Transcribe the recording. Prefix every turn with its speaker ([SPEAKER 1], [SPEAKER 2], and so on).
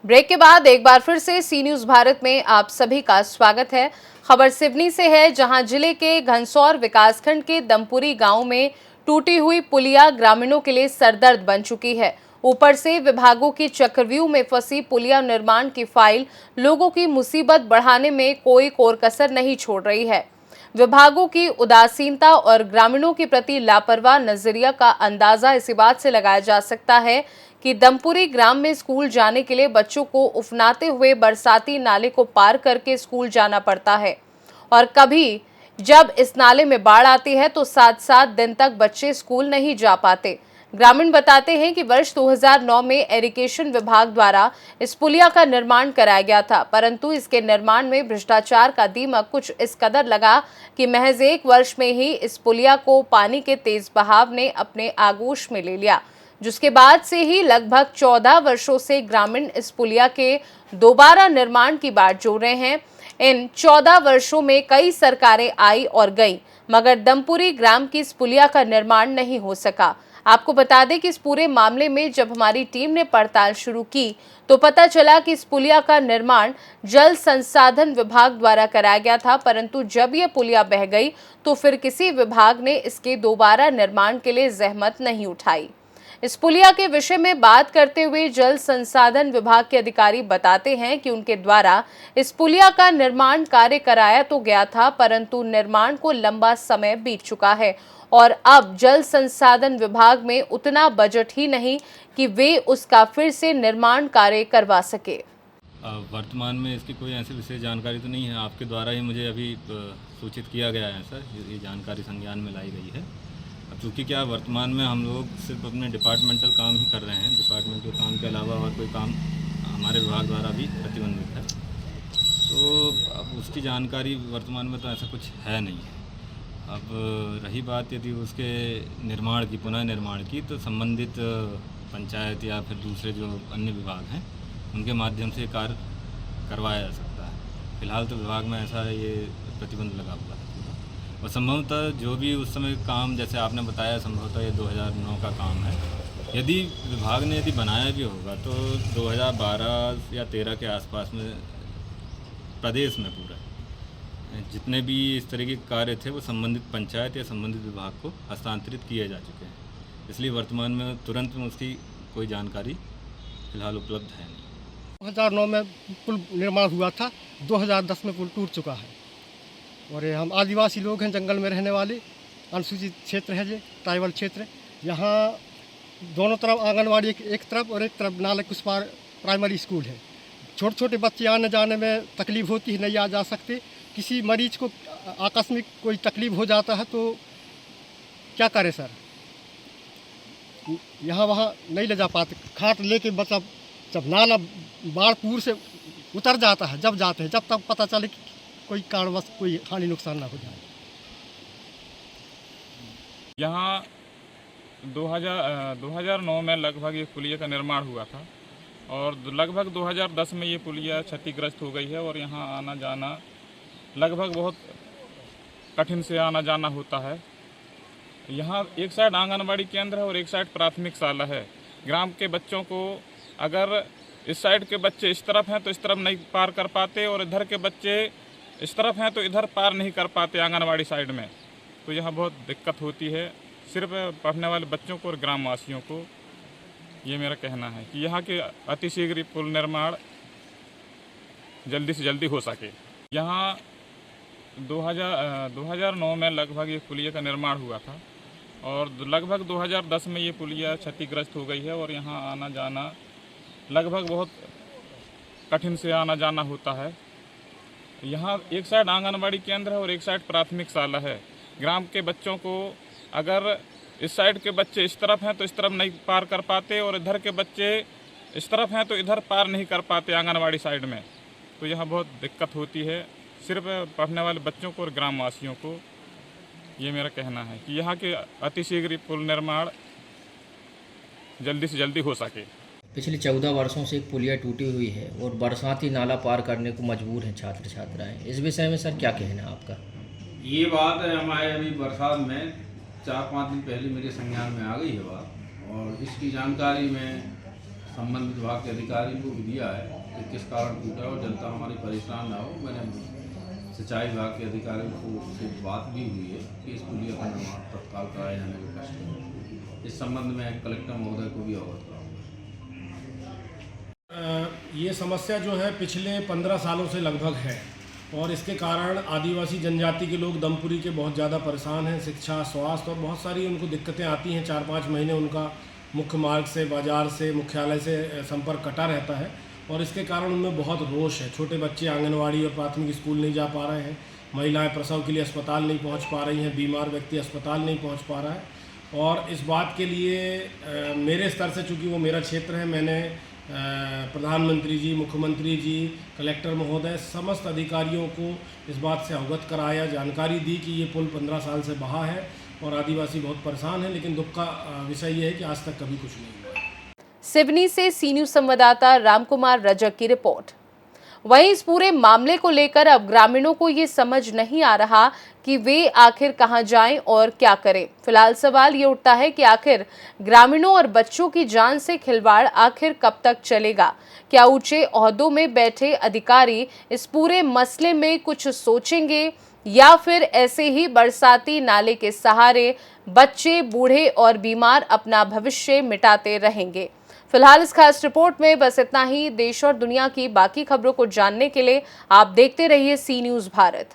[SPEAKER 1] Break के बाद एक बार फिर से सी न्यूज भारत में आप सभी का स्वागत है। खबर सिवनी से है, जहां जिले के घनसौर विकासखंड के दमपुरी गांव में टूटी हुई पुलिया ग्रामीणों के लिए सरदर्द बन चुकी है। ऊपर से विभागों की चक्रव्यूह में फंसी पुलिया निर्माण की फाइल लोगों की मुसीबत बढ़ाने में कोई कोर कसर नहीं छोड़ रही है। विभागों की उदासीनता और ग्रामीणों के प्रति लापरवाह नजरिया का अंदाजा इसी बात से लगाया जा सकता है कि दमपुरी ग्राम में स्कूल जाने के लिए बच्चों को उफनाते हुए बरसाती नाले को पार करके स्कूल जाना पड़ता है और कभी जब इस नाले में बाढ़ आती है तो 7-7 दिन तक बच्चे स्कूल नहीं जा पाते। ग्रामीण बताते हैं कि वर्ष 2009 में इरिगेशन विभाग द्वारा इस पुलिया का निर्माण कराया गया था, परंतु इसके निर्माण में भ्रष्टाचार का दीमक कुछ इस कदर लगा कि महज 1 वर्ष में ही इस पुलिया को पानी के तेज बहाव ने अपने आगोश में ले लिया, जिसके बाद से ही लगभग 14 वर्षों से ग्रामीण इस पुलिया के दोबारा निर्माण की बाट जोड़ रहे हैं। इन 14 वर्षों में कई सरकारें आई और गई, मगर दमपुरी ग्राम की इस पुलिया का निर्माण नहीं हो सका। आपको बता दें कि इस पूरे मामले में जब हमारी टीम ने पड़ताल शुरू की तो पता चला कि इस पुलिया का निर्माण जल संसाधन विभाग द्वारा कराया गया था, परंतु जब यह पुलिया बह गई तो फिर किसी विभाग ने इसके दोबारा निर्माण के लिए जहमत नहीं उठाई। इस पुलिया के विषय में बात करते हुए जल संसाधन विभाग के अधिकारी बताते हैं कि उनके द्वारा इस पुलिया का निर्माण कार्य कराया तो गया था, परंतु निर्माण को लंबा समय बीत चुका है और अब जल संसाधन विभाग में उतना बजट ही नहीं कि वे उसका फिर से निर्माण कार्य करवा सके।
[SPEAKER 2] वर्तमान में इसकी कोई ऐसी विशेष जानकारी तो नहीं है। आपके द्वारा ही मुझे अभी सूचित किया गया है सर, ये जानकारी संज्ञान में लाई गई है। अब चूँकि क्या वर्तमान में हम लोग सिर्फ अपने डिपार्टमेंटल काम ही कर रहे हैं, डिपार्टमेंटल काम के अलावा और कोई काम हमारे विभाग द्वारा भी प्रतिबंधित है, तो अब उसकी जानकारी वर्तमान में तो ऐसा कुछ है नहीं है। अब रही बात यदि उसके निर्माण की, पुनः निर्माण की, तो संबंधित पंचायत या फिर दूसरे जो अन्य विभाग हैं उनके माध्यम से कार्य करवाया जा सकता है। फिलहाल तो विभाग में ऐसा ये प्रतिबंध लगा हुआ है और संभवतः जो भी उस समय काम, जैसे आपने बताया, संभवतः ये 2009 का काम है। यदि विभाग ने बनाया भी होगा तो 2012 या 13 के आसपास में प्रदेश में पूरा जितने भी इस तरह के कार्य थे वो संबंधित पंचायत या संबंधित विभाग को हस्तांतरित किए जा चुके हैं। इसलिए वर्तमान में तुरंत में उसकी कोई जानकारी फिलहाल उपलब्ध है नहीं।
[SPEAKER 3] 2009 में पुल निर्माण हुआ था, 2010 में पुल टूट चुका है और ये हम आदिवासी लोग हैं, जंगल में रहने वाले, अनुसूचित क्षेत्र है ये, ट्राइबल क्षेत्र। यहाँ दोनों तरफ आंगनवाड़ी एक तरफ और एक तरफ नाले कुछ पार प्राइमरी स्कूल है। छोटे छोटे बच्चे आने जाने में तकलीफ़ होती है, नहीं आ जा सकते। किसी मरीज को आकस्मिक कोई तकलीफ हो जाता है तो क्या करे सर, यहाँ वहाँ नहीं ले जा पाते। खाट लेके बच्चा जब नाला बाढ़पुर से उतर जाता है, जब जाते हैं, जब तक पता चले कि कोई कारणवश कोई हानि नुकसान ना हो जाए।
[SPEAKER 4] यहाँ 2009 में लगभग ये पुलिया का निर्माण हुआ था और लगभग 2010 में ये पुलिया क्षतिग्रस्त हो गई है और यहाँ आना जाना लगभग बहुत कठिन से आना जाना होता है। यहाँ एक साइड आंगनबाड़ी केंद्र है और एक साइड प्राथमिक शाला है। ग्राम के बच्चों को अगर इस साइड के बच्चे इस तरफ हैं तो इस तरफ नहीं पार कर पाते और इधर के बच्चे इस तरफ हैं तो इधर पार नहीं कर पाते आंगनबाड़ी साइड में, तो यहाँ बहुत दिक्कत होती है सिर्फ पढ़ने वाले बच्चों को और ग्रामवासियों को। ये मेरा कहना है कि यहाँ के अतिशीघ्र पुल निर्माण जल्दी से जल्दी हो सके। यहाँ 2009 में लगभग ये पुलिया का निर्माण हुआ था और लगभग 2010 में ये पुलिया क्षतिग्रस्त हो गई है और यहाँ आना जाना लगभग बहुत कठिन से आना जाना होता है। यहाँ एक साइड आंगनबाड़ी केंद्र है और एक साइड प्राथमिक शाला है। ग्राम के बच्चों को अगर इस साइड के बच्चे इस तरफ हैं तो इस तरफ नहीं पार कर पाते और इधर के बच्चे इस तरफ हैं तो इधर पार नहीं कर पाते आंगनबाड़ी साइड में, तो यहाँ बहुत दिक्कत होती है सिर्फ पढ़ने वाले बच्चों को और ग्रामवासियों को। ये मेरा कहना है कि यहाँ के अतिशीघ्र पुल निर्माण जल्दी से जल्दी हो सके।
[SPEAKER 5] पिछले 14 वर्षों से एक पुलिया टूटी हुई है और बरसाती नाला पार करने को मजबूर हैं छात्र छात्राएं। इस विषय में सर क्या कहना है आपका?
[SPEAKER 6] ये बात है, हमारे अभी बरसात में 4-5 दिन पहले मेरे संज्ञान में आ गई है बात और इसकी जानकारी मैं संबंधित विभाग के अधिकारी को भी दिया है कि किस कारण टूटा और जनता हमारी परेशान ना हो। मैंने सिंचाई विभाग के अधिकारियों से बात भी हुई है कि इस पुलिया का निर्माण तत्काल कराए जाने के कष्ट है। इस संबंध में कलेक्टर महोदय को भी अवगत कराऊंगा।
[SPEAKER 7] ये समस्या जो है पिछले 15 सालों से लगभग है और इसके कारण आदिवासी जनजाति के लोग दमपुरी के बहुत ज़्यादा परेशान हैं। शिक्षा, स्वास्थ्य और बहुत सारी उनको दिक्कतें आती हैं। 4-5 महीने उनका मुख्य मार्ग से, बाज़ार से, मुख्यालय से संपर्क कटा रहता है और इसके कारण उनमें बहुत रोष है। छोटे बच्चे आंगनवाड़ी और प्राथमिक स्कूल नहीं जा पा रहे हैं, महिलाएं प्रसव के लिए अस्पताल नहीं पहुंच पा रही हैं, बीमार व्यक्ति अस्पताल नहीं पहुंच पा रहा है। और इस बात के लिए मेरे स्तर से, चूँकि वो मेरा क्षेत्र है, मैंने प्रधानमंत्री जी, मुख्यमंत्री जी, कलेक्टर महोदय, समस्त अधिकारियों को इस बात से अवगत कराया, जानकारी दी कि ये पुल 15 साल से बहा है और आदिवासी बहुत परेशान है। लेकिन दुख का विषय ये है कि आज तक कभी कुछ नहीं हुआ।
[SPEAKER 1] सिवनी से सी न्यूज़ संवाददाता रामकुमार रजक की रिपोर्ट। वहीं इस पूरे मामले को लेकर अब ग्रामीणों को ये समझ नहीं आ रहा कि वे आखिर कहां जाएं और क्या करें। फिलहाल सवाल ये उठता है कि आखिर ग्रामीणों और बच्चों की जान से खिलवाड़ आखिर कब तक चलेगा। क्या ऊंचे ओहदों में बैठे अधिकारी इस पूरे मसले में कुछ सोचेंगे या फिर ऐसे ही बरसाती नाले के सहारे बच्चे, बूढ़े और बीमार अपना भविष्य मिटाते रहेंगे। फिलहाल इस खास रिपोर्ट में बस इतना ही। देश और दुनिया की बाकी खबरों को जानने के लिए आप देखते रहिए सी न्यूज़ भारत।